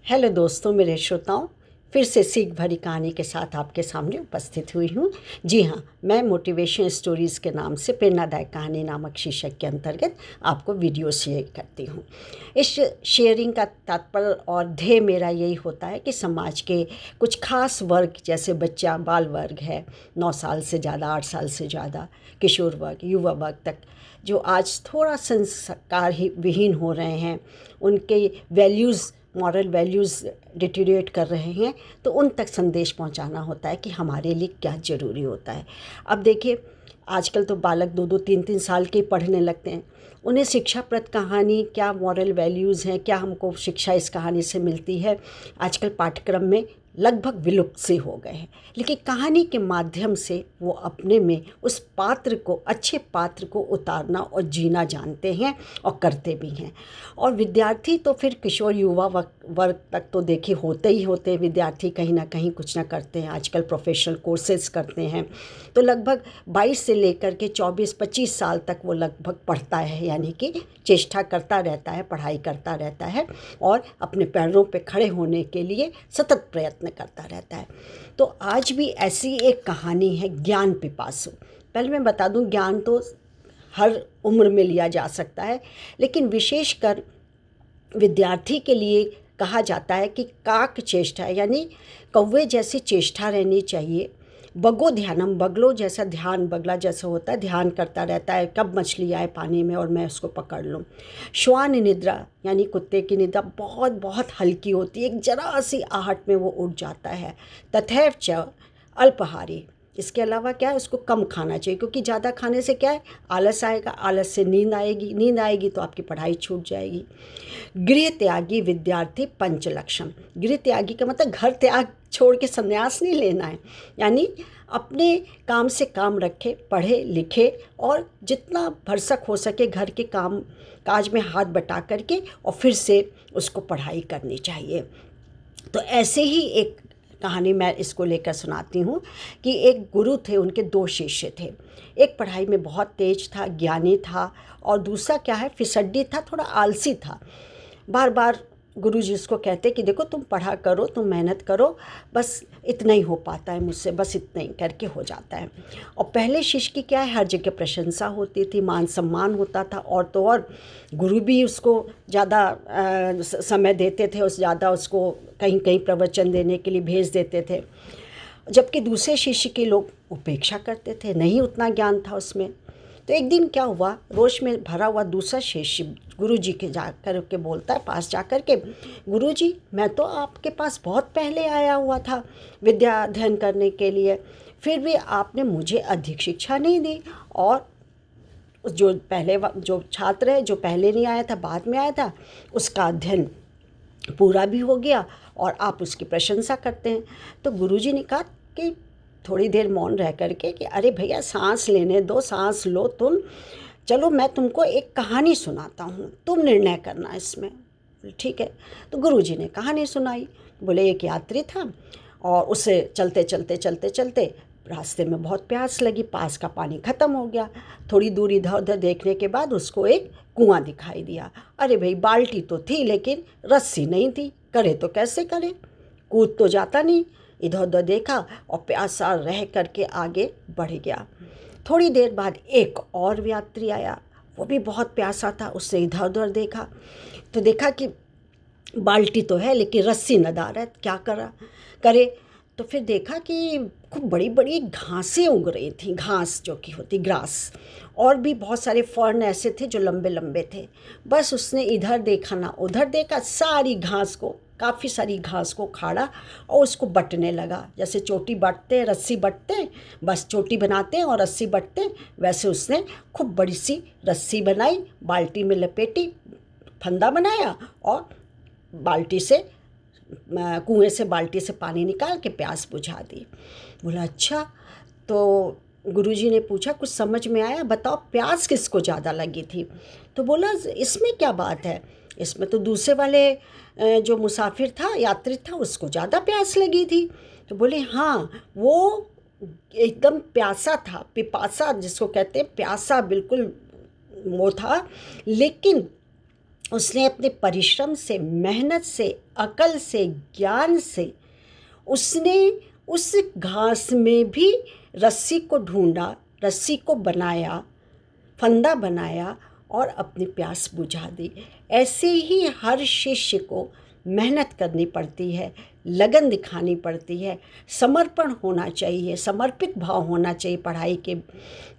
Hello दोस्तों, मेरे श्रोताओं, फिर से सीख भरी कहानी के साथ आपके सामने उपस्थित हुई हूँ। जी हाँ, मैं मोटिवेशन स्टोरीज़ के नाम से प्रेरणादायक कहानी नामक शीर्षक के अंतर्गत आपको वीडियो शेयर करती हूँ। इस शेयरिंग का तात्पर्य और ध्येय मेरा यही होता है कि समाज के कुछ खास वर्ग, जैसे बच्चा बाल वर्ग है, 9 साल से ज़्यादा, 8 साल से ज़्यादा, किशोर वर्ग, युवा वर्ग तक, जो आज थोड़ा संस्कार ही विहीन हो रहे हैं, उनके वैल्यूज़, मॉरल वैल्यूज़ डिटेरियोरेट कर रहे हैं, तो उन तक संदेश पहुंचाना होता है कि हमारे लिए क्या ज़रूरी होता है। अब देखिए, आजकल तो बालक 2-2, 3-3 साल के पढ़ने लगते हैं। उन्हें शिक्षाप्रद कहानी, क्या मॉरल वैल्यूज़ हैं, क्या हमको शिक्षा इस कहानी से मिलती है, आजकल पाठ्यक्रम में लगभग विलुप्त से हो गए हैं। लेकिन कहानी के माध्यम से वो अपने में उस पात्र को, अच्छे पात्र को उतारना और जीना जानते हैं और करते भी हैं। और विद्यार्थी तो फिर किशोर युवा वर्ग तक तो देखिए होते ही होते हैं। विद्यार्थी कहीं ना कहीं कुछ ना करते हैं, आजकल प्रोफेशनल कोर्सेज करते हैं, तो लगभग 22 से लेकर के 24-25 साल तक वो लगभग पढ़ता है, यानी कि चेष्टा करता रहता है, पढ़ाई करता रहता है और अपने पैरों पे खड़े होने के लिए सतत प्रयत्न करता रहता है। तो आज भी ऐसी एक कहानी है, ज्ञान पिपासु। पहले मैं बता दूं, ज्ञान तो हर उम्र में लिया जा सकता है, लेकिन विशेषकर विद्यार्थी के लिए कहा जाता है कि काक चेष्टा, यानी कौवे जैसी चेष्टा रहनी चाहिए। बगो ध्यानम, बगलो जैसा ध्यान, बगला जैसा होता है, ध्यान करता रहता है कब मछली आए पानी में और मैं उसको पकड़ लूँ। श्वान निद्रा, यानी कुत्ते की निद्रा बहुत बहुत हल्की होती है, एक जरा सी आहट में वो उठ जाता है। तथैव च अल्पहारी, इसके अलावा क्या है, उसको कम खाना चाहिए, क्योंकि ज़्यादा खाने से क्या है, आलस आएगा, आलस से नींद आएगी, नींद आएगी तो आपकी पढ़ाई छूट जाएगी। गृह त्यागी विद्यार्थी पंचलक्षण, गृह त्यागी का मतलब घर त्याग छोड़ के संन्यास नहीं लेना है, यानी अपने काम से काम रखे, पढ़े लिखे और जितना भरसक हो सके घर के काम काज में हाथ बटा करके और फिर से उसको पढ़ाई करनी चाहिए। तो ऐसे ही एक कहानी मैं इसको लेकर सुनाती हूँ कि एक गुरु थे, उनके 2 शिष्य थे। एक पढ़ाई में बहुत तेज था, ज्ञानी था, और दूसरा क्या है, फिसड्डी था, थोड़ा आलसी था। बार बार गुरुजी उसको कहते कि देखो तुम पढ़ा करो, तुम मेहनत करो, बस इतना ही हो पाता है मुझसे, बस इतना ही करके हो जाता है। और पहले शिष्य की क्या है, हर जगह प्रशंसा होती थी, मान सम्मान होता था, और तो और गुरु भी उसको ज़्यादा समय देते थे, ज़्यादा उसको कहीं कहीं प्रवचन देने के लिए भेज देते थे। जबकि दूसरे शिष्य के लोग उपेक्षा करते थे, नहीं उतना ज्ञान था उसमें। तो एक दिन क्या हुआ, रोष में भरा हुआ दूसरा शिष्य गुरुजी के जाकर के बोलता है, पास जाकर के, गुरुजी मैं तो आपके पास बहुत पहले आया हुआ था विद्या अध्ययन करने के लिए, फिर भी आपने मुझे अधिक शिक्षा नहीं दी, और जो छात्र है, जो पहले नहीं आया था, बाद में आया था, उसका अध्ययन पूरा भी हो गया और आप उसकी प्रशंसा करते हैं। तो गुरुजी ने कहा कि थोड़ी देर मौन रह करके कि अरे भैया सांस लेने दो, सांस लो तुम, चलो मैं तुमको एक कहानी सुनाता हूँ, तुम निर्णय करना इसमें। ठीक है। तो गुरुजी ने कहानी सुनाई। बोले एक यात्री था और उसे चलते चलते चलते चलते रास्ते में बहुत प्यास लगी, पास का पानी ख़त्म हो गया। थोड़ी दूर इधर उधर देखने के बाद उसको एक कुआं दिखाई दिया। अरे भाई, बाल्टी तो थी लेकिन रस्सी नहीं थी, करे तो कैसे करे, कूद तो जाता नहीं। इधर उधर देखा और प्यासा रह करके आगे बढ़ गया। थोड़ी देर बाद एक और यात्री आया, वो भी बहुत प्यासा था, उसने इधर उधर देखा तो देखा कि बाल्टी तो है लेकिन रस्सी नदार है, क्या करे। तो फिर देखा कि खूब बड़ी बड़ी घासें उग रही थी, घास जो कि होती ग्रास, और भी बहुत सारे फर्न ऐसे थे जो लंबे लंबे थे। बस उसने इधर देखा ना उधर देखा, सारी घास को, काफ़ी सारी घास को खाड़ा और उसको बटने लगा, जैसे चोटी बटते हैं, रस्सी बटते हैं, बस चोटी बनाते हैं और रस्सी बटते हैं, वैसे उसने खूब बड़ी सी रस्सी बनाई, बाल्टी में लपेटी, फंदा बनाया और बाल्टी से, कुएं से बाल्टी से पानी निकाल के प्यास बुझा दी। बोला अच्छा। तो गुरुजी ने पूछा कुछ समझ में आया, बताओ प्यास किसको ज़्यादा लगी थी। तो बोला इसमें क्या बात है, इसमें तो दूसरे वाले जो मुसाफिर था, यात्री था, उसको ज़्यादा प्यास लगी थी। तो बोले हाँ, वो एकदम प्यासा था, पिपासा जिसको कहते हैं, प्यासा बिल्कुल वो था, लेकिन उसने अपने परिश्रम से, मेहनत से, अकल से, ज्ञान से उसने उस घास में भी रस्सी को ढूंढा, रस्सी को बनाया, फंदा बनाया और अपनी प्यास बुझा दी। ऐसे ही हर शिष्य को मेहनत करनी पड़ती है, लगन दिखानी पड़ती है, समर्पण होना चाहिए, समर्पित भाव होना चाहिए पढ़ाई के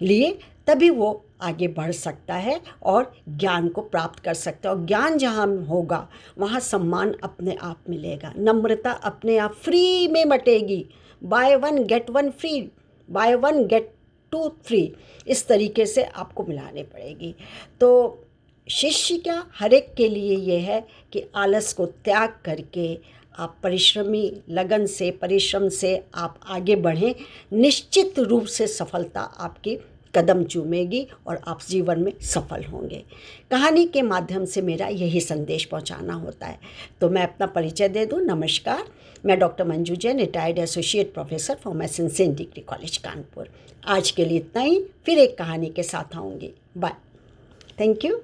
लिए, तभी वो आगे बढ़ सकता है और ज्ञान को प्राप्त कर सकता है। और ज्ञान जहाँ होगा वहाँ सम्मान अपने आप मिलेगा, नम्रता अपने आप फ्री में बटेगी। Buy one get one free, buy one get two free, इस तरीके से आपको मिलानी पड़ेगी। तो शिष्य क्या, हर एक के लिए ये है कि आलस को त्याग करके आप परिश्रमी लगन से, परिश्रम से आप आगे बढ़ें। निश्चित रूप से सफलता आपकी कदम चूमेगी और आप जीवन में सफल होंगे। कहानी के माध्यम से मेरा यही संदेश पहुंचाना होता है। तो मैं अपना परिचय दे दूं। नमस्कार, मैं doctor Manju Jain, retired associate professor pharmacy Sen degree college Kanpur. आज के लिए इतना ही, फिर एक कहानी के साथ आऊँगी। Bye, thank you.